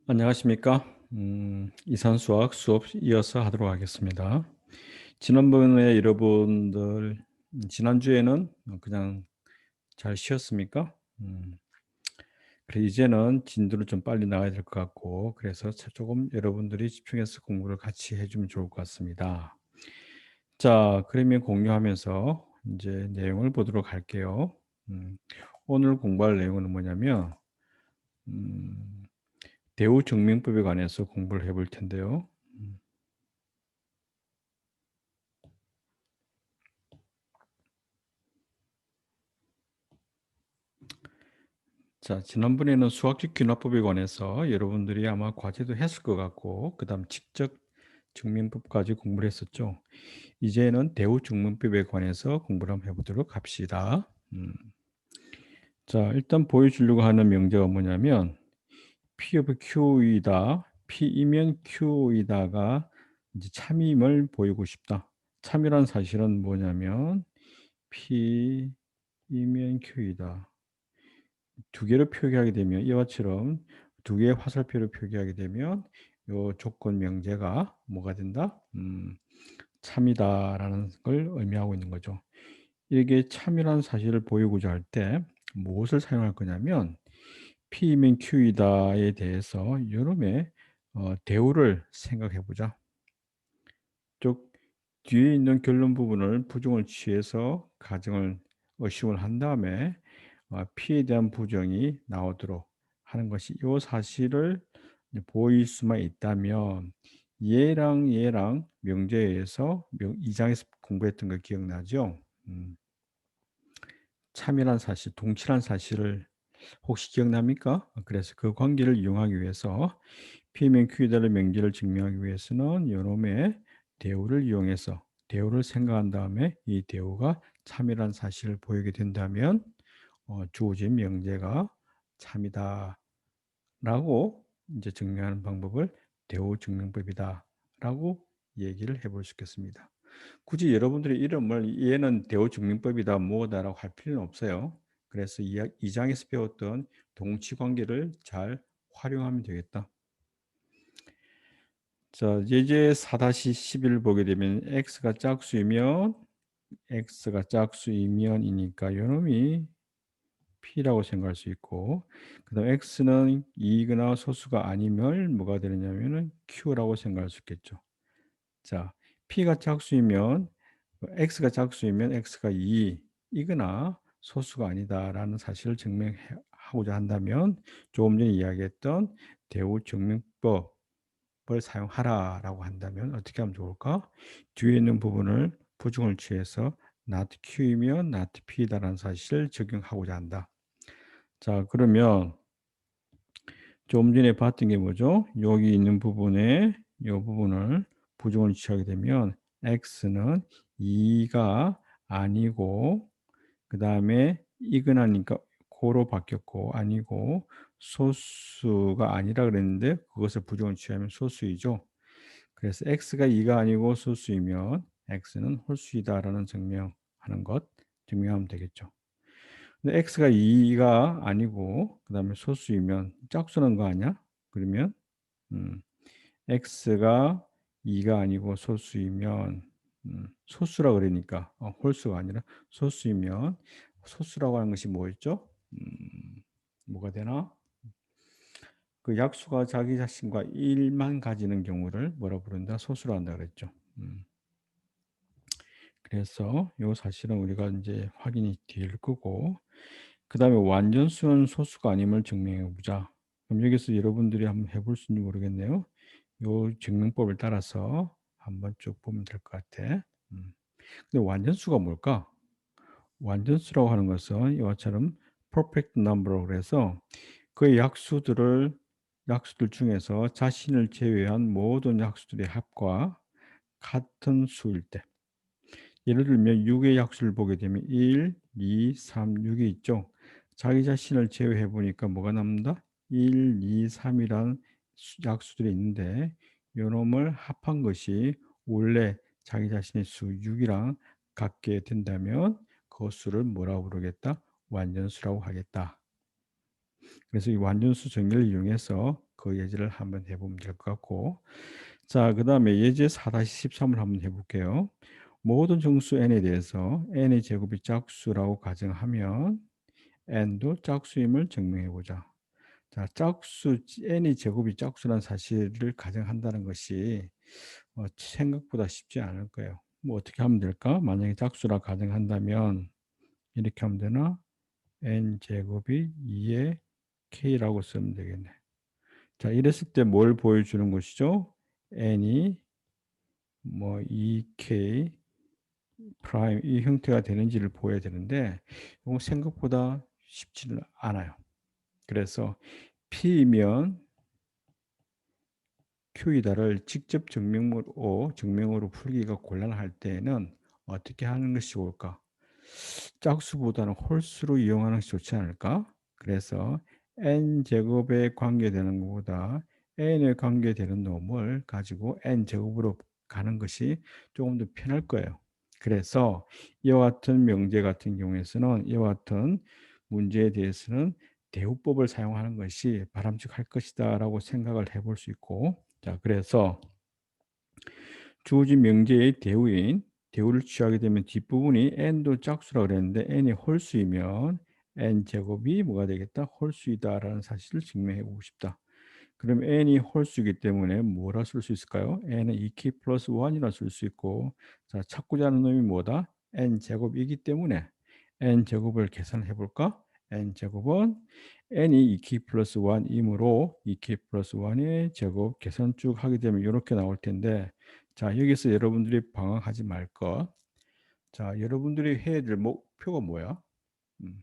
안녕하십니까? 이산수학 수업 이어서 하도록 하겠습니다. 지난번에 여러분들 지난주에는 그냥 잘 쉬었습니까? 그래 이제는 진도를 좀 빨리 나가야 될 것 같고 그래서 조금 여러분들이 집중해서 공부를 같이 해 주면 좋을 것 같습니다. 자, 그러면 공유하면서 이제 내용을 보도록 할게요. 음 오늘 공부할 내용은 뭐냐면 음 대우증명법에 관해서 공부를 해볼 텐데요. 음. 자, 지난번에는 수학적 균화법에 관해서 여러분들이 아마 과제도 했을 것 같고, 그다음 직접 증명법까지 공부를 했었죠. 이제는 대우증명법에 관해서 공부를 한번 해보도록 합시다. 자, 일단 보여주려고 하는 명제가 뭐냐면 P of Q이다, P이면 Q이다가 이제 참임을 보이고 싶다. 참이란 사실은 뭐냐면 P이면 Q이다. 두 개로 표기하게 되면 이와처럼 두 개의 화살표로 표기하게 되면 요 조건 명제가 뭐가 된다? 참이다라는 걸 의미하고 있는 거죠. 이게 참이라는 사실을 보이고자 할 때 무엇을 사용할 거냐면 P이면 Q이다에 대해서 요놈의 대우를 생각해 보자. 쪽 뒤에 있는 결론 부분을 부정을 취해서 가정을 의심을 한 다음에 P에 대한 부정이 나오도록 하는 것이 요 사실을 이제 보일 수만 있다면 얘랑 명제에서 명 2 장에서 공부했던 거 기억나죠? 음 참이란 사실, 동치란 사실을 혹시 기억납니까? 그래서 그 관계를 이용하기 위해서 P면 Q다의 명제를 증명하기 위해서는 요놈의 대우를 이용해서 대우를 생각한 다음에 이 대우가 참이라는 사실을 보이게 된다면 주어진 명제가 참이다라고 이제 증명하는 방법을 대우 증명법이다라고 얘기를 해볼 수 있겠습니다. 굳이 여러분들의 이름을 얘는 대우 증명법이다 뭐다라고 할 필요는 없어요. 그래서 이 장에서 배웠던 동치 관계를 잘 활용하면 되겠다. 자, 예제 4-11 보게 되면 x가 짝수이면이니까 요놈이 p라고 생각할 수 있고, 그다음에 x는 2거나 소수가 아니면 뭐가 되느냐면은 q라고 생각할 수 있겠죠. 자, p가 짝수이면 x가 짝수이면 x가 2 이거나 소수가 아니다라는 사실을 증명해 하고자 한다면 조금 전에 이야기했던 대우 증명법을 사용하라라고 한다면 어떻게 하면 좋을까? 뒤에 있는 부분을 부정을 취해서 not q이면 not p다라는 사실을 적용하고자 한다. 자, 그러면 좀 전에 봤던 게 뭐죠? 여기 있는 부분에 이 부분을 부정을 취하게 되면 x는 2가 아니고 그다음에 이근하니까 고로 바뀌었고 아니고 소수가 아니라 그랬는데 그것을 부정을 취하면 소수이죠. 그래서 x가 2가 아니고 소수이면 x는 홀수이다라는 증명하는 것 증명하면 되겠죠. 근데 x가 2가 아니고 그다음에 소수이면 짝수는 거 아니야? 그러면 음 x가 2가 아니고 소수이면 소수라 그러니까 홀수가 아니라 소수이면 소수라고 하는 것이 뭐였죠? 뭐가 되나? 그 약수가 자기 자신과 1만 가지는 경우를 뭐라 부른다? 소수라 한다 그랬죠. 음. 그래서 요 사실은 우리가 인제 확인이 될 거고 그다음에 완전수는 소수가 아님을 증명해 보자. 그럼 여기서 여러분들이 한번 해볼 수 있는지 모르겠네요. 요 증명법을 따라서 한번 쭉 보면 될 것 같아. 음. 근데 완전수가 뭘까? 완전수라고 하는 것은 이와처럼 perfect number라고 그래서 그 약수들 중에서 자신을 제외한 모든 약수들의 합과 같은 수일 때 예를 들면 6의 약수를 보게 되면 1, 2, 3, 6이 있죠. 자기 자신을 제외해 보니까 뭐가 남는다? 1, 2, 3이란 약수들이 있는데 요놈을 합한 것이 원래 자기 자신의 수 6이랑 같게 된다면 그 수를 뭐라고 부르겠다? 완전수라고 하겠다. 그래서 이 완전수 정의를 이용해서 그 예제를 한번 해 보면 될 것 같고 자 그다음에 예제 4-13을 한번 해 볼게요. 모든 정수 n에 대해서 n의 제곱이 짝수라고 가정하면 n도 짝수임을 증명해 보자. 자 짝수 n의 제곱이 짝수라는 사실을 가정한다는 것이 생각보다 쉽지 않을 거예요. 뭐 어떻게 하면 될까? 만약에 짝수라 가정한다면 이렇게 하면 되나? n 제곱이 2의 k라고 쓰면 되겠네. 자, 이랬을 때 뭘 보여주는 것이죠? n이 뭐 2k 프라임 이 형태가 되는지를 보여야 되는데 이거 생각보다 쉽지는 않아요. 그래서 p면 q이다를 직접 증명으로 풀기가 곤란할 때에는 어떻게 하는 것이 좋을까? 짝수보다는 홀수로 이용하는 것이 좋지 않을까? 그래서 n 제곱에 관계되는 것보다 n에 관계되는 놈을 가지고 n 제곱으로 가는 것이 조금 더 편할 거예요. 그래서 이와 같은 명제 같은 경우에서는 이와 같은 문제에 대해서는 대우법을 사용하는 것이 바람직할 것이다라고 생각을 해볼 수 있고 자 그래서 주어진 명제의 대우인 대우를 취하게 되면 뒷부분이 n도 짝수라고 그랬는데 n이 홀수이면 n 제곱이 뭐가 되겠다? 홀수이다라는 사실을 증명해 보고 싶다. 그럼 n이 홀수이기 때문에 뭐라 쓸 수 있을까요? n은 2k 플러스 1이라 쓸 수 있고 자 찾고자 하는 놈이 뭐다? n 제곱이기 때문에 n 제곱을 계산해 볼까? n 제곱은 n이 2k 플러스 1이므로 2k 플러스 1의 제곱 계산 쭉 하게 되면 이렇게 나올 텐데 자 여기서 여러분들이 방황하지 말 것. 자 여러분들이 해야 될 목표가 뭐야? 음,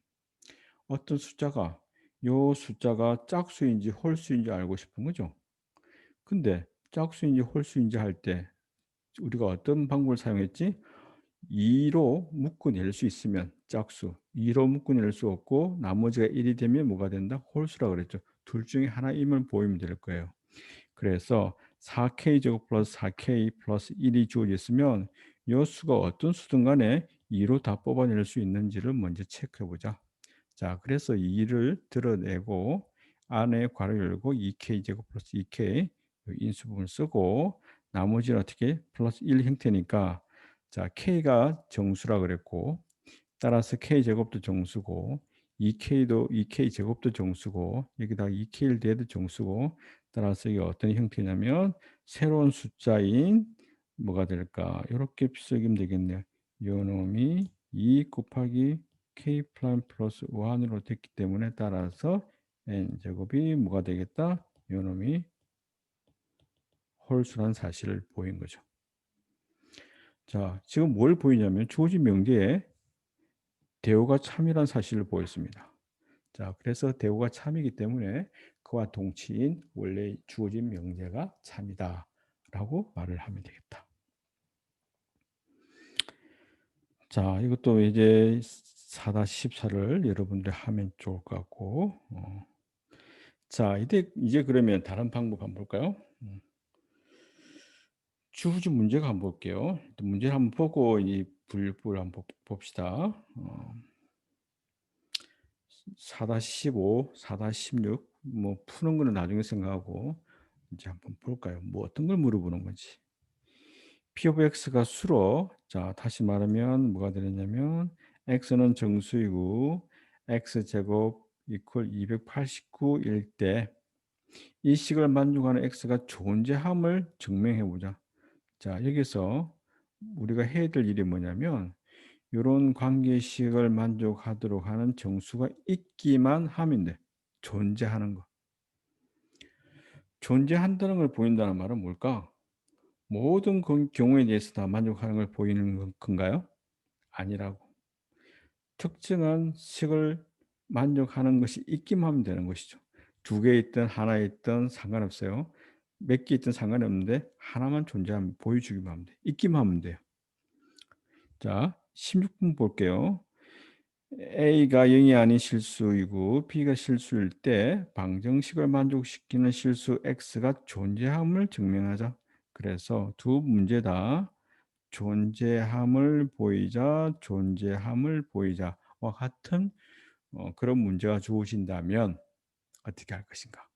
어떤 숫자가 요 숫자가 짝수인지 홀수인지 알고 싶은 거죠. 근데 짝수인지 홀수인지 할 때 우리가 어떤 방법을 사용했지? 2로 묶어낼 수 있으면 짝수, 2로 묶어낼 수 없고 나머지가 1이 되면 뭐가 된다? 홀수라고 그랬죠. 둘 중에 하나임을 보이면 될 거예요. 그래서 4k 제곱 플러스 4k 플러스 1이 주어졌으면 이 수가 어떤 수든 간에 2로 다 뽑아낼 수 있는지를 먼저 체크해 보자. 자, 그래서 2를 드러내고 안에 괄호 열고 2k 제곱 플러스 2k 인수 부분을 쓰고 나머지는 어떻게 플러스 1 형태니까 자, k가 정수라 그랬고 따라서 k 제곱도 정수고 2k도 2k 제곱도 정수고 여기다 2k를 더해도 정수고 따라서 이게 어떤 형태냐면 새로운 숫자인 뭐가 될까? 이렇게 쓰기면 되겠네요. 요 놈이 2 곱하기 k 프라임 플러스 1으로 됐기 때문에 따라서 n 제곱이 뭐가 되겠다? 요 놈이 홀수란 사실을 보인 거죠. 자, 지금 뭘 보이냐면 주어진 명제에 대우가 참이란 사실을 보였습니다. 자, 그래서 대우가 참이기 때문에 그와 동치인 원래 주어진 명제가 참이다라고 말을 하면 되겠다. 자, 이것도 이제 4-14를 여러분들이 하면 좋을 것 같고, 자, 이제 그러면 다른 방법 한번 볼까요? 주어진 문제가 한번 볼게요. 문제를 한번 보고 이 분류법을 한번 봅시다. 4-15, 4-16, 뭐 푸는 거는 나중에 생각하고 이제 한번 볼까요? 뭐 어떤 걸 물어보는 건지. P of X가 수로 자 다시 말하면 뭐가 되느냐면 X는 정수이고 X제곱 이퀄 289일 때 이 식을 만족하는 X가 존재함을 증명해 보자. 자 여기서 우리가 해야 될 일이 뭐냐면 요런 관계식을 만족하도록 하는 정수가 있기만 하면 돼. 존재하는 거. 존재한다는 걸 보인다는 말은 뭘까? 모든 경우에 대해서 다 만족하는 걸 보이는 건가요? 아니라고. 특정한 식을 만족하는 것이 있기만 하면 되는 것이죠. 두 개 있든 하나 있든 상관없어요. 몇 개 있든 상관이 없는데 하나만 존재하면 보여주기만 하면 돼. 있기만 하면 돼요. 자, 16분 볼게요. A가 0이 아닌 실수이고 B가 실수일 때 방정식을 만족시키는 실수 X가 존재함을 증명하자. 그래서 두 문제 다 존재함을 보이자, 존재함을 보이자와 같은 그런 문제가 주어진다면 어떻게 할 것인가?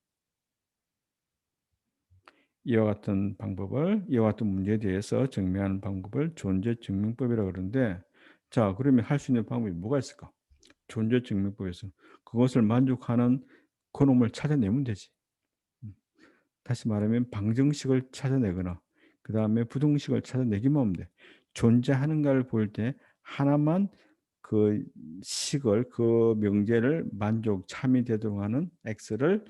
이와 같은 문제에 대해서 증명하는 방법을 존재 증명법이라고 그러는데 자 그러면 할 수 있는 방법이 뭐가 있을까? 존재 증명법에서 그것을 만족하는 그놈을 찾아내면 되지. 음. 다시 말하면 방정식을 찾아내거나 그다음에 부등식을 찾아내기만 하면 돼. 존재하는가를 볼 때 하나만 그 식을 그 명제를 참이되도록 하는 x를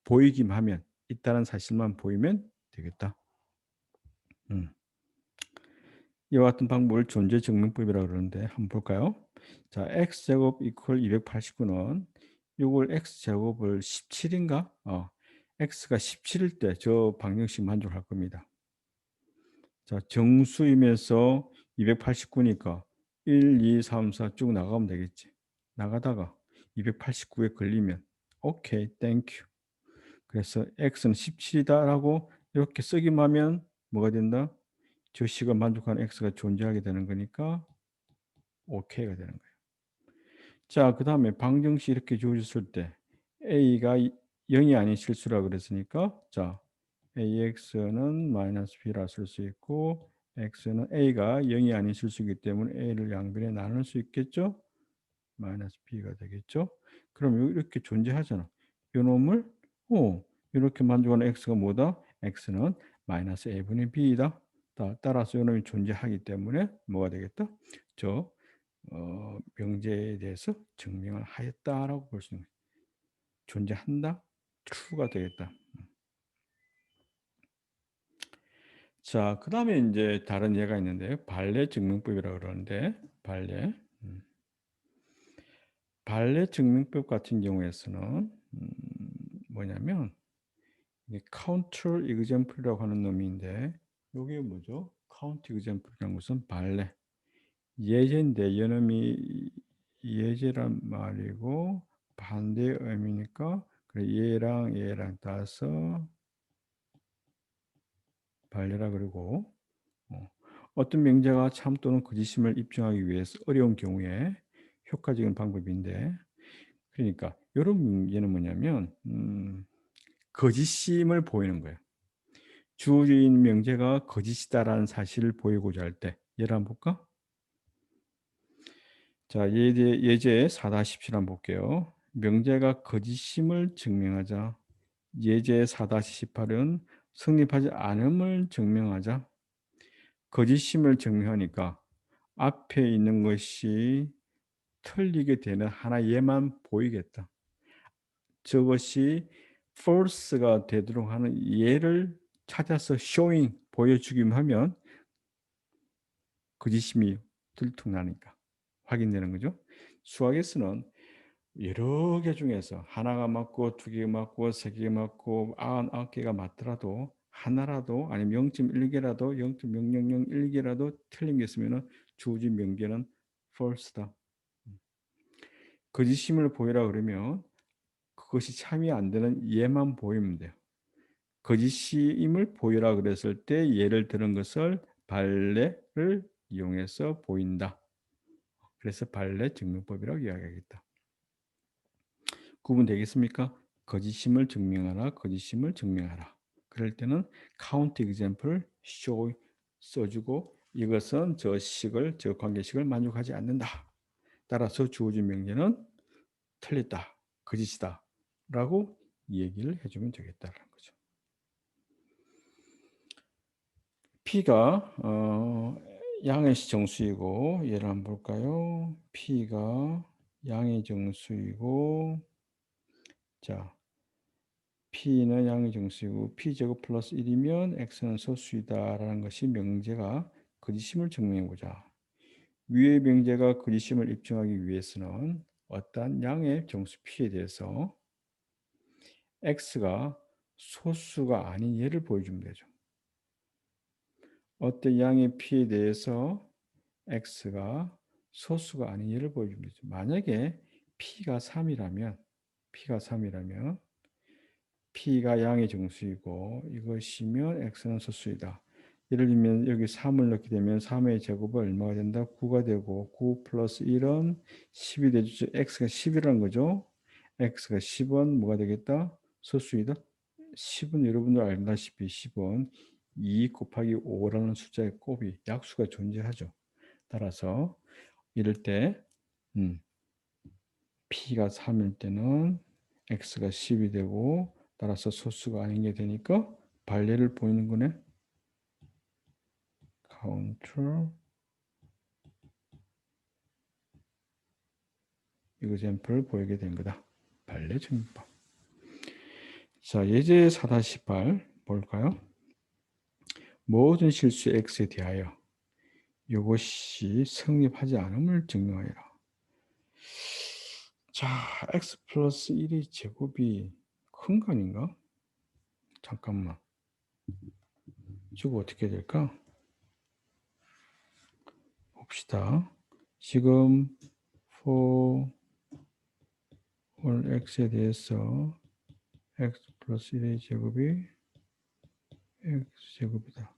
보이기만 하면 있다는 사실만 보이면 되겠다. 음. 이와 같은 방법을 존재 증명법이라고 그러는데 한번 볼까요? 자, x제곱 이퀄 289는 요걸 x제곱을 17인가? x가 17일 때 저 방정식 만족할 겁니다. 자, 정수이면서 289니까 1, 2, 3, 4 쭉 나가면 되겠지. 나가다가 289에 걸리면 오케이, 땡큐. 그래서 x는 17이다라고 이렇게 쓰기만 하면 뭐가 된다? 저 식을 만족하는 x가 존재하게 되는 거니까 오케이가 되는 거예요. 자, 그다음에 방정식 이렇게 주어졌을 때 a가 0이 아닌 실수라 그랬으니까 자, ax는 마이너스 b라 쓸 수 있고 x는 a가 0이 아닌 실수이기 때문에 a를 양변에 나눌 수 있겠죠? 마이너스 b가 되겠죠? 그럼 이렇게 존재하잖아. 요 놈을 이렇게 만족하는 x가 뭐다? x는 마이너스 a분의 b이다. 따라서 요 놈이 존재하기 때문에 뭐가 되겠다? 저 명제에 대해서 증명을 하였다라고 볼 수 있는 거예요. 존재한다? true가 되겠다. 자, 그다음에 인제 다른 예가 있는데요. 발레 증명법이라고 그러는데 발레. 음. 발레 증명법 같은 경우에서는 음 뭐냐면 이게 counter example이라고 하는 놈인데 요게 뭐죠? counter example이라는 것은 발레 예제인데 이놈이 예제란 말이고 반대의 의미니까 그래 얘랑 따서 발레라 그러고 어떤 명제가 참 또는 거짓임을 입증하기 위해서 어려운 경우에 효과적인 방법인데 그러니까 요런 문제는 뭐냐면 거짓임을 보이는 거예요. 주어진 명제가 거짓이다라는 사실을 보이고자 할 때 예를 한번 볼까? 자, 예제 4-17 한번 볼게요. 명제가 거짓임을 증명하자. 예제 4-18은 성립하지 않음을 증명하자. 거짓임을 증명하니까 앞에 있는 것이 틀리게 되는 하나의 예만 보이겠다. 저것이 false가 되도록 하는 예를 찾아서 showing 보여주기만 하면 거짓임이 들통나니까 확인되는 거죠. 수학에서는 여러 개 중에서 하나가 맞고 두 개가 맞고 세 개가 맞고 99개가 맞더라도 하나라도 아니면 0.1개라도 0.0001개라도 틀린 게 있으면은 주어진 명제는 false다. 거짓임을 보이라 그러면 그것이 참이 안 되는 예만 보이면 돼요. 거짓임을 보이라 그랬을 때 예를 들은 것을 발레를 이용해서 보인다. 그래서 발레 증명법이라고 이야기하겠다. 구분되겠습니까? 거짓임을 증명하라, 거짓임을 증명하라. 그럴 때는 count example, show 써주고 이것은 저 관계식을 만족하지 않는다. 따라서 주어진 명제는 틀렸다, 거짓이다 라고 얘기를 해주면 되겠다는 거죠. P가 양의 정수이고 얘를 한번 볼까요? P가 양의 정수이고 자 P는 양의 정수이고 P제곱 플러스 1이면 X는 소수이다라는 것이 명제가 거짓임을 증명해보자. 위의 명제가 거짓임을 입증하기 위해서는 어떠한 양의 정수 P에 대해서 X가 소수가 아닌 예를 보여주면 되죠. 어떤 양의 P에 대해서 X가 소수가 아닌 예를 보여주면 되죠. 만약에 P가 3이라면 P가 양의 정수이고 이것이면 X는 소수이다. 예를 들면 여기 3을 넣게 되면 3의 제곱은 얼마가 된다? 9가 되고 9 플러스 1은 10이 되죠. X가 10이라는 거죠. X가 10은 뭐가 되겠다? 소수이다. 10은 여러분들 알다시피 10은 2 곱하기 5라는 숫자의 곱이 약수가 존재하죠. 따라서 이럴 때 P가 3일 때는 X가 10이 되고 따라서 소수가 아닌 게 되니까 발레를 보이는 거네. counter example을 보이게 된 거다. 발레 증명법. 자, 예제 4-8 볼까요? 모든 실수 X에 대하여 이것이 성립하지 않음을 증명하여라. 자, X 플러스 1의 제곱이 큰 거 아닌가? 잠깐만. 이거 어떻게 될까? 봅시다. 지금 for all x에 대해서 x 플러스 1의 제곱이 x 제곱이다.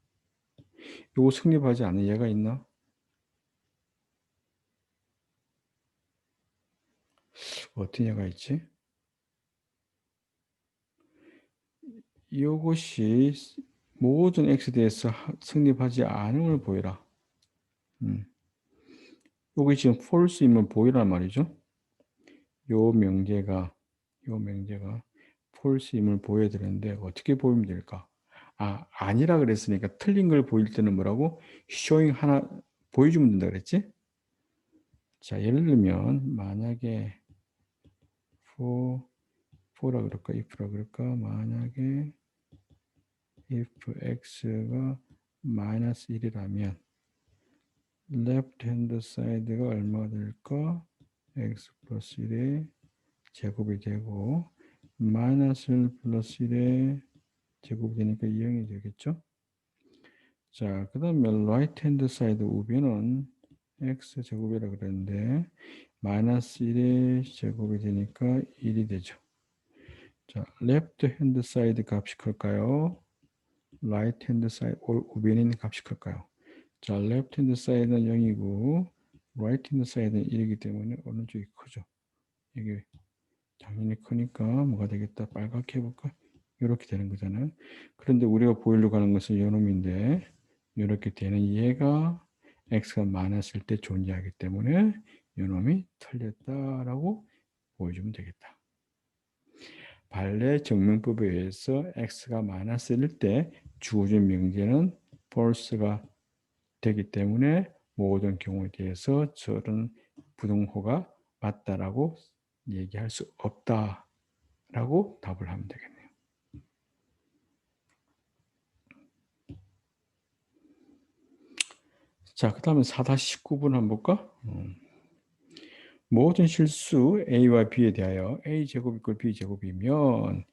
이거 성립하지 않은 얘가 있나? 어떤 얘가 있지? 이것이 모든 x에 대해서 성립하지 않음을 보이라. 여기 지금 false이면 보이란 말이죠. 요 명제가 false임을 보여야 되는데 어떻게 보이면 될까? 아니라 그랬으니까 틀린 걸 보일 때는 뭐라고? showing 하나 보여주면 된다 그랬지? 자, 예를 들면 만약에 for라 그럴까? if라 그럴까? 만약에 if x가 마이너스 1이라면 left hand side가 얼마가 될까? x 플러스 1의 제곱이 되고 마이너스 1 플러스 1의 제곱이 되니까 2형이 되겠죠? 자, 그 다음에 right hand side 우변은 x 제곱이라 그랬는데 마이너스 1의 제곱이 되니까 1이 되죠. 자, left hand side 값이 클까요? right hand side 우변에 있는 값이 클까요? 자, left hand side는 0이고 right hand side는 1이기 때문에 어느 쪽이 크죠? 이게 당연히 크니까 뭐가 되겠다? 빨갛게 해볼까? 이렇게 되는 거잖아요. 그런데 우리가 보이려고 하는 것은 요놈인데 이렇게 되는 얘가 x가 많았을 때 존재하기 때문에 요놈이 틀렸다라고 보여주면 되겠다. 발레 증명법에 의해서 x가 많았을 때 주어진 명제는 false가 되기 때문에 모든 경우에 대해서 저런 부등호가 맞다라고 얘기할 수 없다라고 답을 하면 되겠네요. 자, 그 다음에 4-19번 한번 볼까? 모든 실수 a와 b에 대하여 a제곱 이꼴 b제곱이면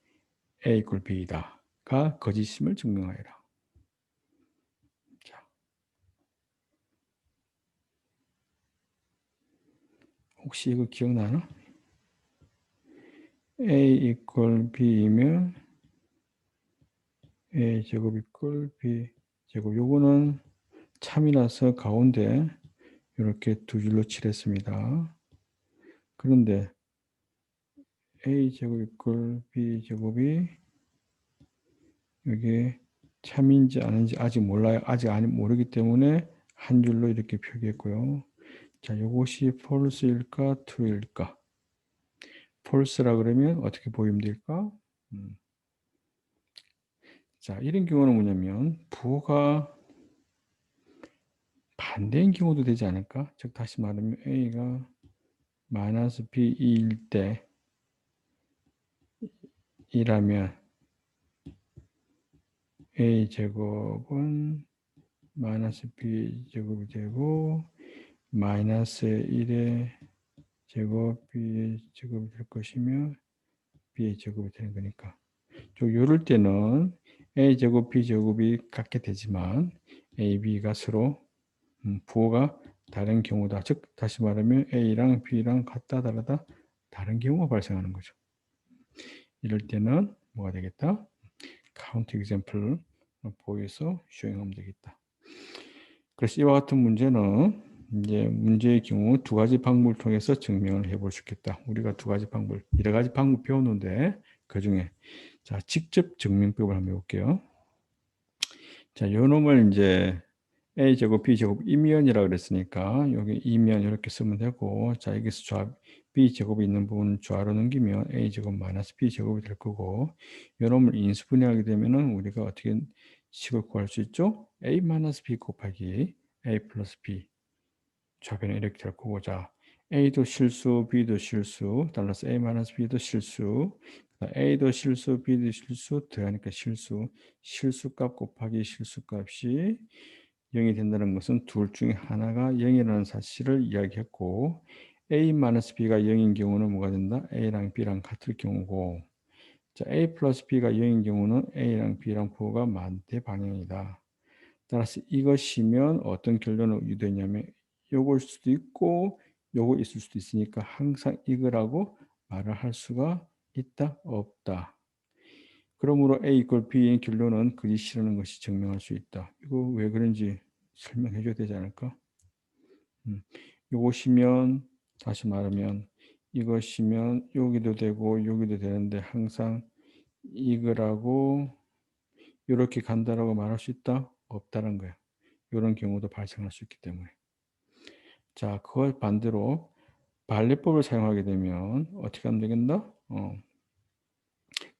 a 이꼴 b이다가 거짓임을 증명하여라. 자, 혹시 이거 기억나나? a 이꼴 b이면 a 제곱 이꼴 b 제곱. 요거는 참이라서 가운데 이렇게 두 줄로 칠했습니다. 그런데 a제곱 이꼴 b제곱이 여기 참인지 아닌지 아직 몰라요. 아직 모르기 때문에 한 줄로 이렇게 표기했고요. 자, 이것이 false일까 true일까? false라 그러면 어떻게 보이면 될까? 자, 이런 경우는 뭐냐면 부호가 반대인 경우도 되지 않을까? 즉 다시 말하면 a가 마이너스 b2일 때 이라면 a 제곱은 마이너스 b 제곱이 되고 마이너스 1의 제곱 b의 제곱이 될 것이며 b의 제곱이 되는 거니까 이럴 때는 a 제곱 b 제곱이 같게 되지만 a, b가 서로 부호가 다른 경우다. 즉 다시 말하면 a랑 b랑 같다 다르다 다른 경우가 발생하는 거죠. 이럴 때는 뭐가 되겠다? 카운트 example을 보여서 showing하면 되겠다. 그래서 이와 같은 문제는 이제 문제의 경우 두 가지 방법을 통해서 증명을 해볼 수 있겠다. 우리가 두 가지 방법, 여러 가지 방법 배웠는데 그 중에 자, 직접 증명법을 한번 해 볼게요. 자, 요 놈을 인제 a제곱 b제곱 이면이라 그랬으니까 여기 이면 이렇게 쓰면 되고, 자, 여기서 b제곱이 있는 부분 좌로 넘기면 a제곱 마이너스 b제곱이 될 거고, 요 놈을 인수분해하게 되면은 우리가 어떻게 식을 구할 수 있죠? a 마이너스 b 곱하기 a 플러스 b 좌변은 이렇게 될 거고, 자, a도 실수 b도 실수 달러스 a 마이너스 b도 실수, a도 실수 b도 실수 더하니까 실수, 실수값 곱하기 실수값이 0이 된다는 것은 둘 중에 하나가 0이라는 사실을 이야기했고, a-b가 0인 경우는 뭐가 된다? a랑 b랑 같을 경우고, 자, a 플러스 b가 0인 경우는 a랑 b랑 부호가 만대 방향이다. 따라서 이것이면 어떤 결론을 유도했냐면 요걸 수도 있고 요거 있을 수도 있으니까 항상 이거라고 말을 할 수가 있다? 없다. 그러므로 A 이퀄 B의 결론은 그리 싫어하는 것이 증명할 수 있다. 이거 왜 그런지 설명해 줘야 되지 않을까? 요것이면 다시 말하면 이것이면 여기도 되고 여기도 되는데 항상 이거라고 요렇게 간다라고 말할 수 있다? 없다는 거야. 요런 경우도 발생할 수 있기 때문에. 자, 그걸 반대로 반례법을 사용하게 되면 어떻게 하면 되겠나?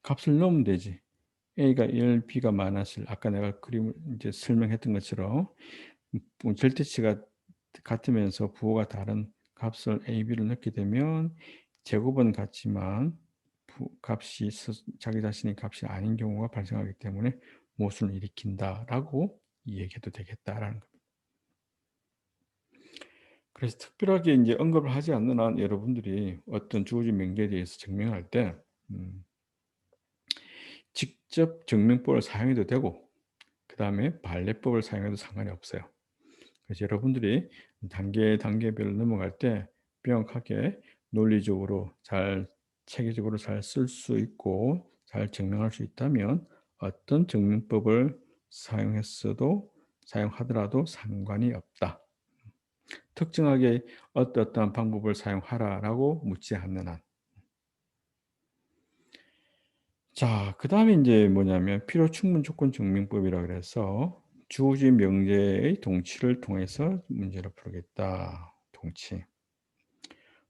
값을 넣으면 되지. a가 1, b가 마이너스 1. 아까 내가 그림을 이제 설명했던 것처럼 절대치가 같으면서 부호가 다른 값을 a, b를 넣게 되면 제곱은 같지만 값이 자기 자신의 값이 아닌 경우가 발생하기 때문에 모순을 일으킨다라고 얘기해도 되겠다라는 겁니다. 그래서 특별하게 이제 언급을 하지 않는 한 여러분들이 어떤 주어진 명제에 대해서 증명할 때 직접 증명법을 사용해도 되고, 그다음에 반례법을 사용해도 상관이 없어요. 그래서 여러분들이 단계별로 넘어갈 때 명확하게 논리적으로 잘 체계적으로 잘 쓸 수 있고 잘 증명할 수 있다면 어떤 증명법을 사용하더라도 상관이 없다. 특정하게 어떠한 방법을 사용하라라고 묻지 않는 한. 자, 그다음에 인제 뭐냐면 필요 충분 조건 증명법이라 그래서 주어진 명제의 동치를 통해서 문제를 풀겠다. 동치.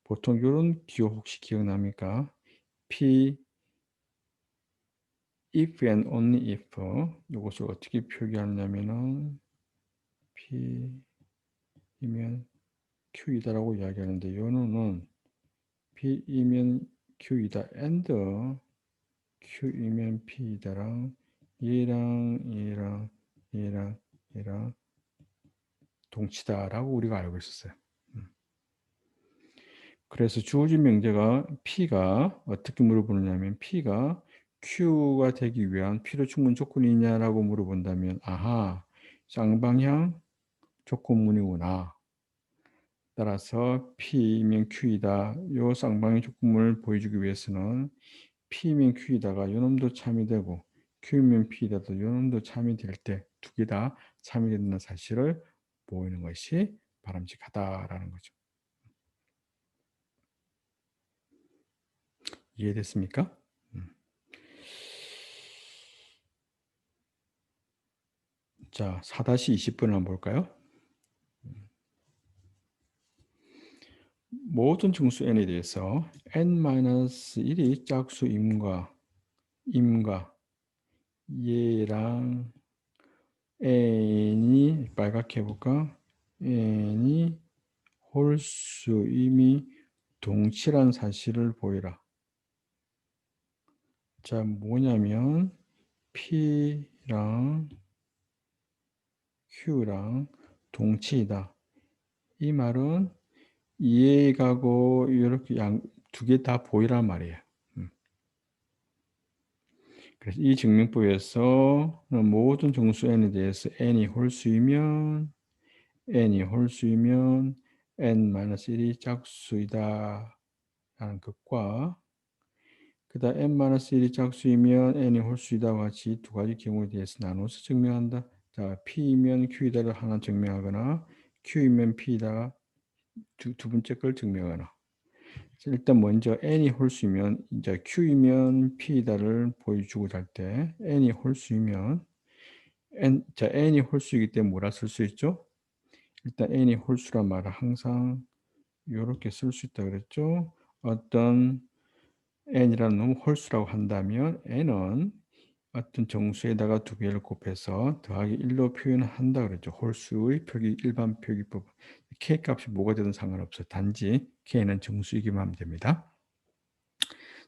보통 요런 기호 혹시 기억납니까? P if and only if, 요것을 어떻게 표기하냐면은 P이면 Q이다라고 이야기하는데, 요노는 P이면 Q이다 and Q이면 P이다랑 얘랑 동치다라고 우리가 알고 있었어요. 그래서 주어진 명제가 P가 어떻게 물어보느냐면 P가 Q가 되기 위한 필요 충분 조건이 있냐라고 물어본다면, 아하, 쌍방향 조건문이구나. 따라서 P면 Q이다. 요 쌍방향 조건문을 보여주기 위해서는 P면 Q이다가 요놈도 참이 되고 Q면 P이다도 요놈도 참이 될 때 두 개 다 참이 된다는 사실을 보이는 것이 바람직하다라는 거죠. 이해됐습니까? 자, 4-20번을 한번 볼까요? 모든 정수 n에 대해서 n-1이 짝수 임과 얘랑 n이 빨갛게 해볼까? n이 홀수임이 동치란 사실을 보이라. 자, 뭐냐면 P랑 Q랑 동치이다. 이 말은 얘가고 이렇게 두 개 다 보이란 말이에요. 그래서 이 증명법에서 모든 정수 n에 대해서 n이 홀수이면 n-1이 짝수이다 라는 것과, 그다음 n-1이 짝수이면 n이 홀수이다와 같이 두 가지 경우에 대해서 나눠서 증명한다. 자, P이면 Q이다를 하나 증명하거나 Q이면 P이다 두 번째 걸 증명하거나. 일단 먼저 n이 홀수이면 이제 q이면 p이다를 보여주고 잘 때 n이 홀수이면 n이 홀수이기 때문에 뭐라 쓸 수 있죠? 일단 n이 홀수란 말을 항상 요렇게 쓸 수 있다 그랬죠? 어떤 n이라는 놈을 홀수라고 한다면 n은 어떤 정수에다가 두 개를 곱해서 더하기 1로 표현한다 그랬죠. 홀수의 표기 일반 표기법. k 값이 뭐가 되든 상관없어요. 단지 k는 정수이기만 하면 됩니다.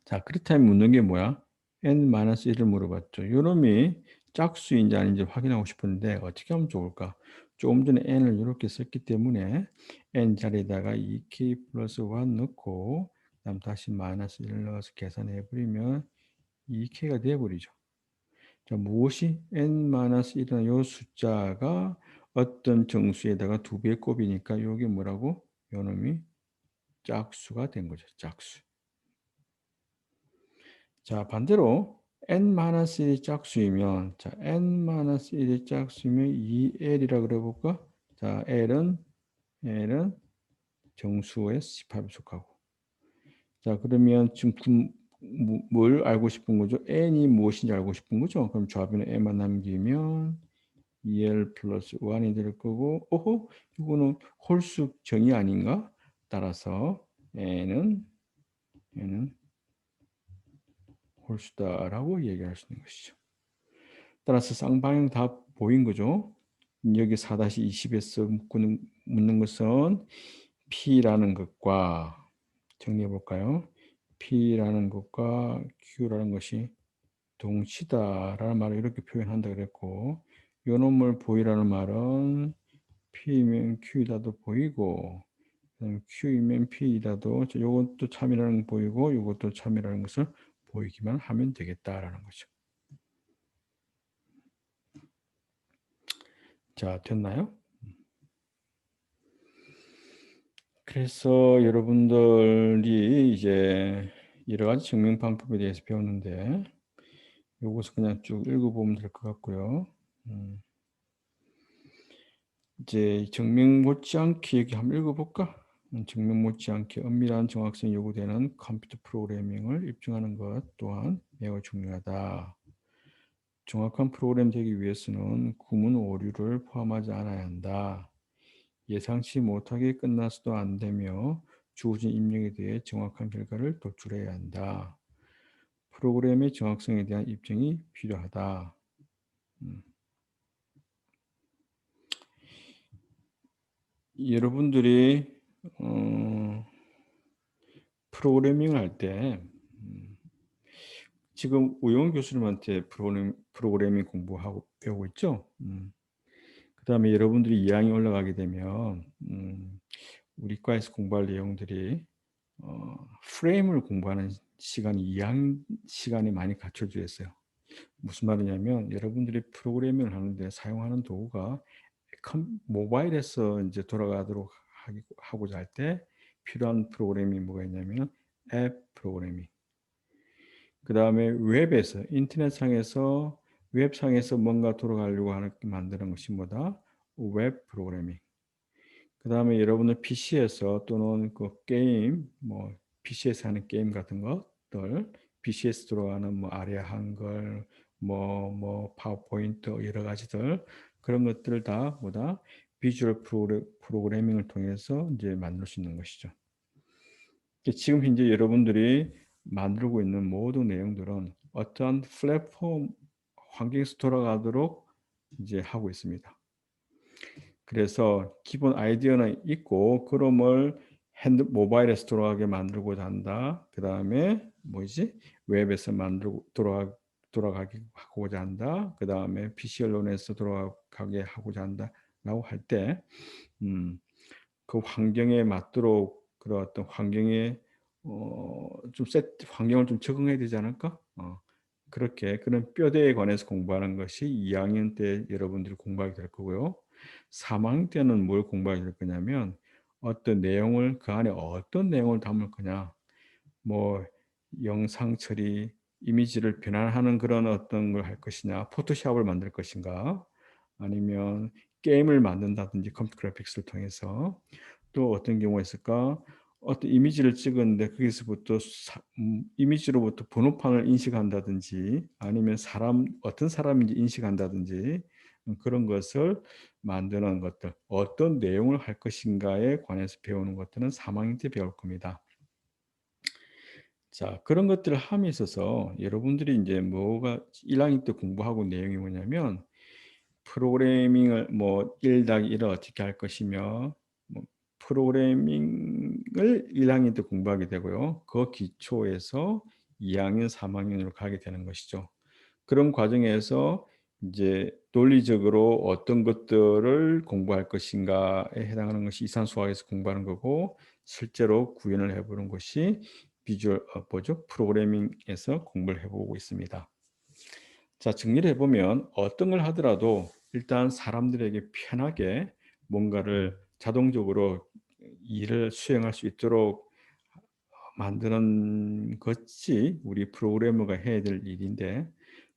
자, 그렇다면 묻는 게 뭐야? n-1을 물어봤죠. 요놈이 짝수인지 아닌지 확인하고 싶은데 어떻게 하면 좋을까? 조금 전에 n을 이렇게 썼기 때문에 n 자리에다가 2k 플러스 1 넣고 그다음 다시 -1을 넣어서 계산해 버리면 2k가 돼 버리죠. 자, 무엇이 n-1이라는 요 숫자가 어떤 정수에다가 두 배의 곱이니까 요게 뭐라고? 요놈이 짝수가 된 거죠. 짝수. 자, 반대로 n-1이 짝수이면 자, n-1이 짝수이면 2l이라 그래 볼까? 자, l은 정수의 집합에 속하고. 자, 그러면 지금 뭘 알고 싶은 거죠? n이 무엇인지 알고 싶은 거죠? 그럼 좌변에 n만 남기면 2l 플러스 1이 될 거고, 오호, 이거는 홀수 정의 아닌가? 따라서 n은 홀수다라고 얘기할 수 있는 것이죠. 따라서 쌍방향 다 보인 거죠. 여기 4-20에서 묻는 것은 P라는 것과 정리해 볼까요? P라는 것과 Q라는 것이 동치다라는 말을 이렇게 표현한다 그랬고 요 놈을 보이라는 말은 P이면 Q이다도 보이고 Q이면 P이다도 요것도 참이라는 거 보이고 요것도 참이라는 것을 보이기만 하면 되겠다라는 거죠. 자, 됐나요? 그래서 여러분들이 이제 여러 가지 증명 방법에 대해서 배웠는데 요것을 그냥 쭉 읽어보면 될 것 같고요. 이제 증명 못지않게 여기 한번 읽어볼까? 증명 못지않게 엄밀한 정확성이 요구되는 컴퓨터 프로그래밍을 입증하는 것 또한 매우 중요하다. 정확한 프로그램 되기 위해서는 구문 오류를 포함하지 않아야 한다. 예상치 못하게 끝나서도 안 되며 주어진 입력에 대해 정확한 결과를 도출해야 한다. 프로그램의 정확성에 대한 입증이 필요하다. 여러분들이 프로그래밍을 할 때 지금 우영 교수님한테 프로그래밍 공부하고 배우고 있죠. 그다음에 여러분들이 2학년 올라가게 되면 우리 과에서 공부할 내용들이 프레임을 공부하는 시간이 2학년 시간에 많이 갖춰져 있어요. 무슨 말이냐면 여러분들이 프로그래밍을 하는데 사용하는 도구가 모바일에서 이제 돌아가도록 하고자 할 때 필요한 프로그램이 뭐가 있냐면 앱 프로그래밍. 그다음에 웹에서 인터넷상에서 웹상에서 뭔가 돌아가려고 만드는 것이 뭐다? 웹 프로그래밍. 그다음에 여러분들 PC에서 또는 그 게임 PC에서 하는 게임 같은 것들 PC에서 들어가는 아리아 한글 파워포인트 여러 가지들 그런 것들을 다 뭐다 비주얼 프로그래밍을 통해서 이제 만들 수 있는 것이죠. 지금 현재 여러분들이 만들고 있는 모든 내용들은 어떠한 플랫폼 환경에서 돌아가도록 이제 하고 있습니다. 그래서 기본 아이디어는 있고 그럼을 모바일에서 돌아가게 만들고자 한다. 그 다음에 웹에서 돌아가게 하고자 한다. 그 다음에 PC 언론에서 돌아가게 하고자 한다라고 할 때, 그 환경에 맞도록 그런 어떤 환경에 환경을 좀 적응해야 되지 않을까? 그렇게 그런 뼈대에 관해서 공부하는 것이 2학년 때 여러분들이 공부하게 될 거고요. 3학년 때는 뭘 공부하게 될 거냐면 어떤 내용을 그 안에 어떤 내용을 담을 거냐. 영상 처리, 이미지를 변환하는 그런 어떤 걸 할 것이냐. 포토샵을 만들 것인가. 아니면 게임을 만든다든지 컴퓨터 그래픽스를 통해서 또 어떤 경우가 있을까? 어떤 이미지를 찍었는데 거기서부터 이미지로부터 번호판을 인식한다든지 아니면 어떤 사람인지 인식한다든지 그런 것을 만드는 것들, 어떤 내용을 할 것인가에 관해서 배우는 것들은 3 학년 때 배울 겁니다. 자, 그런 것들을 함에 있어서 여러분들이 인제 뭐가 1 학년 때 공부하고 내용이 뭐냐면 프로그래밍을 뭐 1-1을 어떻게 할 것이며 뭐 프로그래밍을 1 학년 때 공부하게 되고요. 그 기초에서 2 학년, 3 학년으로 가게 되는 것이죠. 그런 과정에서 인제 논리적으로 어떤 것들을 공부할 것인가에 해당하는 것이 이산수학에서 공부하는 거고 실제로 구현을 해 보는 것이 뭐죠? 프로그래밍에서 공부를 해 보고 있습니다. 자, 정리를 해 보면 어떤 걸 하더라도 일단 사람들에게 편하게 뭔가를 자동적으로 일을 수행할 수 있도록 만드는 것이 우리 프로그래머가 해야 될 일인데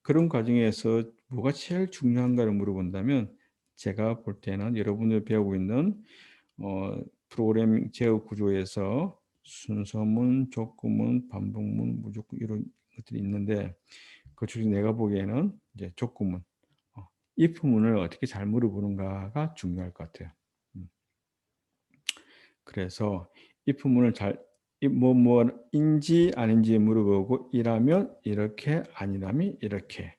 그런 과정에서 뭐가 제일 중요한가를 물어본다면 제가 볼 때는 여러분들이 배우고 있는 프로그래밍 제어 구조에서 순서문, 족구문, 반복문, 무조건 이런 것들이 있는데 그중에 내가 보기에는 이제 족구문, if문을 어떻게 잘 물어보는가가 중요할 것 같아요. 음. 그래서 if문을 잘 뭐뭐인지 아닌지 물어보고 이라면 이렇게 아니라면 이렇게.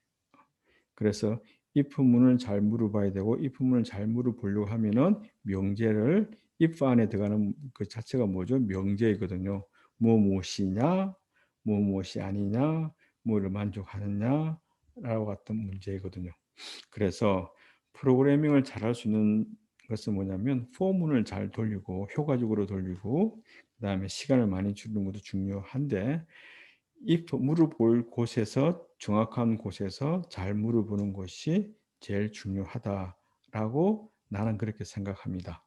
그래서 if문을 잘 물어봐야 되고 if문을 잘 물어보려고 하면은 명제를 if 안에 들어가는 그 자체가 뭐죠? 명제이거든요. 무엇이냐, 무엇이 아니냐, 뭐를 만족하느냐라고 같은 문제이거든요. 그래서 프로그래밍을 잘할 수 있는 것은 뭐냐면 포문을 잘 돌리고 효과적으로 돌리고 그다음에 시간을 많이 줄이는 것도 중요한데 if 물어볼 곳에서 정확한 곳에서 잘 물어보는 것이 제일 중요하다라고 나는 그렇게 생각합니다.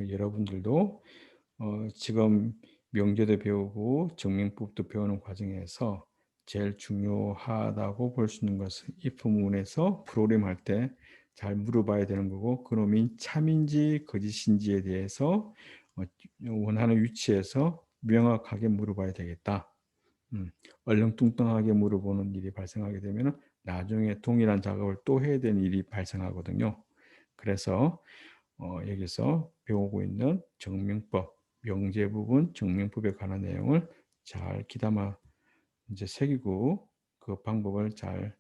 여러분들도 지금 명제도 배우고 정명법도 배우는 과정에서 제일 중요하다고 볼 수 있는 것은 if문에서 프로그램 할 때 잘 물어봐야 되는 거고 그놈이 참인지 거짓인지에 대해서 어 원하는 위치에서 명확하게 물어봐야 되겠다. 얼렁뚱땅하게 물어보는 일이 발생하게 되면은 나중에 동일한 작업을 또 해야 되는 일이 발생하거든요. 그래서 여기서 배우고 있는 정명법, 명제 부분 정명법에 관한 내용을 잘 귀담아 인제 새기고 그 방법을 잘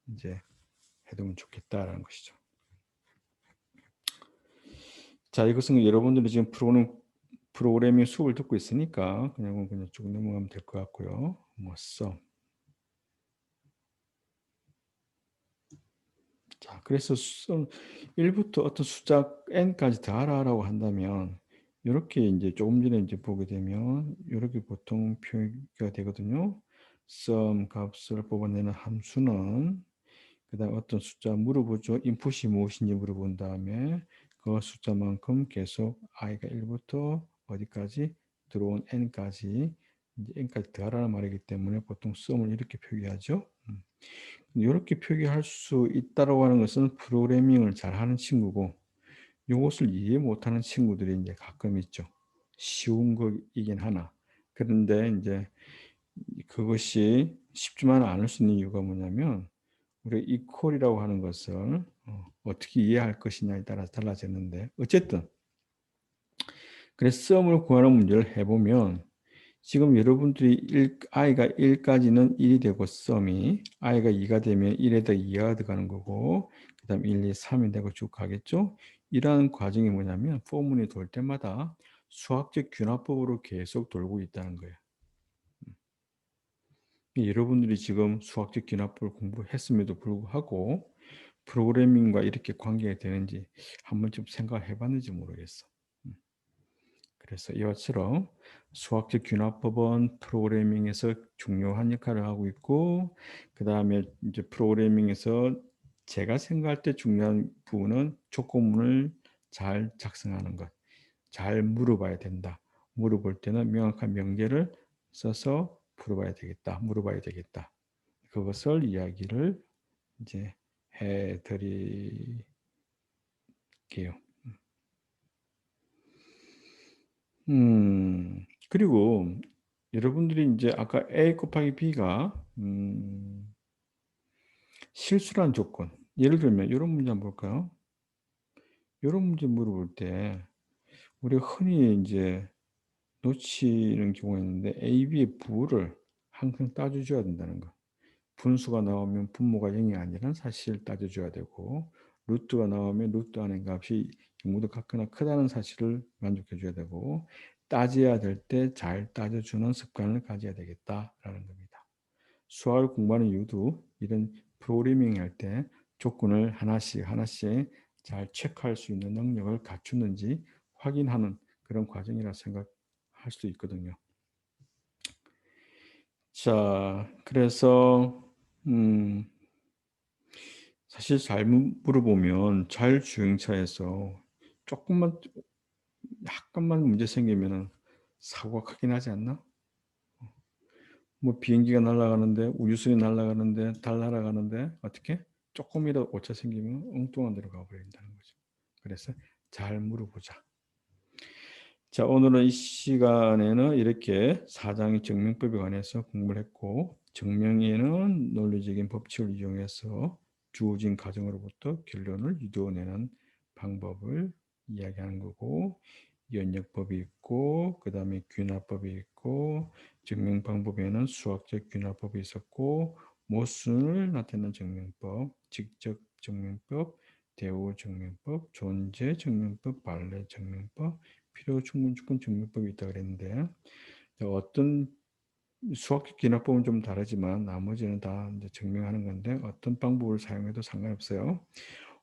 인제 해 두면 좋겠다라는 것이죠. 자, 이것은 여러분들이 지금 프로그래밍 수업을 듣고 있으니까 그냥 쭉 넘어가면 될 것 같고요. 뭐 자, 그래서 1 부터 어떤 숫자 n까지 다 알아라고 한다면 요렇게 인제 조금 전에 인제 보게 되면 요렇게 보통 표기가 되거든요. sum 값을 뽑아내는 함수는 그다음에 어떤 숫자 물어보죠. 인풋이 무엇인지 물어본 다음에 그 숫자만큼 계속 i가 1 부터 어디까지 들어온 n까지 인제 n까지 더하라는 말이기 때문에 보통 sum을 이렇게 표기하죠. 요렇게 표기할 수 있다라고 하는 것은 프로그래밍을 잘하는 친구고 요것을 이해 못하는 친구들이 인제 가끔 있죠. 쉬운 거이긴 하나. 그런데 인제 그것이 쉽지만 않을 수 있는 이유가 뭐냐면 우리가 이퀄이라고 하는 것을 어떻게 이해할 것이냐에 따라서 달라지는데 어쨌든 그래서 썸을 구하는 문제를 해 보면 지금 여러분들이 i가 1 까지는 1이 되고 썸이 i가 2가 되면 1 에다 2가 들어가는 거고 그다음에 1, 2, 3이 되고 쭉 가겠죠. 이러한 과정이 뭐냐면 포문이 돌 때마다 수학적 균화법으로 계속 돌고 있다는 거예요. 여러분들이 지금 수학적 균합법을 공부했음에도 불구하고 프로그래밍과 이렇게 관계가 되는지 한 번쯤 생각을 해 봤는지 모르겠어. 음. 그래서 이것처럼 수학적 균합법은 프로그래밍에서 중요한 역할을 하고 있고 그다음에 이제 프로그래밍에서 제가 생각할 때 중요한 부분은 조건문을 잘 작성하는 것. 잘 물어봐야 된다. 물어볼 때는 명확한 명제를 써서 물어봐야 되겠다. 그것을 이야기를 이제 해 드릴게요. 음. 그리고 여러분들이 인제 아까 A 곱하기 B가 실수란 조건, 예를 들면 요런 문제 한번 볼까요? 요런 문제 물어볼 때 우리가 흔히 인제 놓치는 경우가 있는데 A, B의 부를 항상 따져 줘야 된다는 거. 분수가 나오면 분모가 0이 아니라는 사실을 따져 줘야 되고, 루트가 나오면 루트 안의 값이 0보다 같거나 크다는 사실을 만족해 줘야 되고, 따져야 될 때 잘 따져 주는 습관을 가져야 되겠다라는 겁니다. 수학을 공부하는 이유도 이런 프로그래밍 할 때 조건을 하나씩 하나씩 잘 체크할 수 있는 능력을 갖추는지 확인하는 그런 과정이라 생각할 수 있거든요. 자, 그래서 음 사실 잘 물어보면 자율주행차에서 쪼끔만 약간만 문제 생기면은 사고가 크게 나지 않나? 뭐 비행기가 날아가는데, 우주선이 날아가는데, 달 날아가는데 어떻게 쪼끔이라도 오차 생기면 엉뚱한 데로 가 버린다는 거죠. 그래서 잘 물어보자. 자, 오늘은 이 시간에는 이렇게 사장의 증명법에 관해서 공부를 했고, 증명에는 논리적인 법칙을 이용해서 주어진 가정으로부터 결론을 이루어내는 방법을 이야기하는 거고, 연역법이 있고, 그다음에 귀납법이 있고, 증명 방법에는 수학적 귀납법이 있었고, 모순을 나타내는 증명법, 직접 증명법, 대우 증명법, 존재 증명법, 반례 증명법, 필요 충분 조건 증명법이 있다 그랬는데, 어떤 수학적 기납법은 좀 다르지만 나머지는 다 이제 증명하는 건데, 어떤 방법을 사용해도 상관없어요.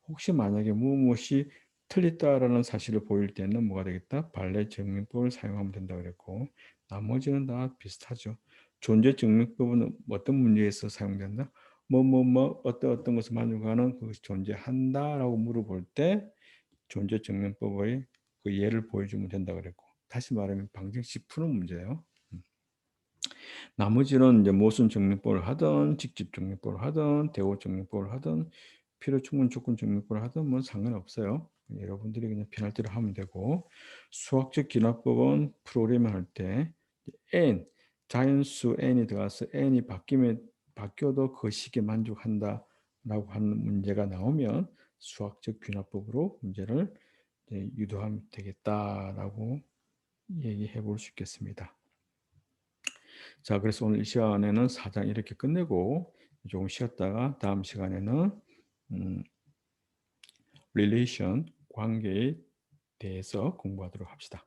혹시 만약에 무엇이 틀리다라는 사실을 보일 때는 뭐가 되겠다? 반례 증명법을 사용하면 된다 그랬고, 나머지는 다 비슷하죠. 존재 증명법은 어떤 문제에서 사용된다? 어떤 것을 만족하는 그것이 존재한다라고 물어볼 때 존재 증명법의 그 예를 보여주면 된다 그랬고, 다시 말하면 방정식 푸는 문제예요. 음. 나머지는 이제 모순 증명법을 하든 직접 증명법을 하든 대오 증명법을 하든 필요 충분 조건 증명법을 하든 뭐 상관없어요. 여러분들이 그냥 편할 대로 하면 되고, 수학적 기납법은 프로그래밍 할 때 n 자연수 n이 들어가서 n이 바뀌면 바뀌어도 그 식에 만족한다라고 하는 문제가 나오면 수학적 귀납법으로 문제를 유도하면 되겠다라고 얘기해 볼 수 있겠습니다. 자, 그래서 오늘 이 시간에는 4장 이렇게 끝내고 조금 쉬었다가 다음 시간에는 음, relation 관계에 대해서 공부하도록 합시다.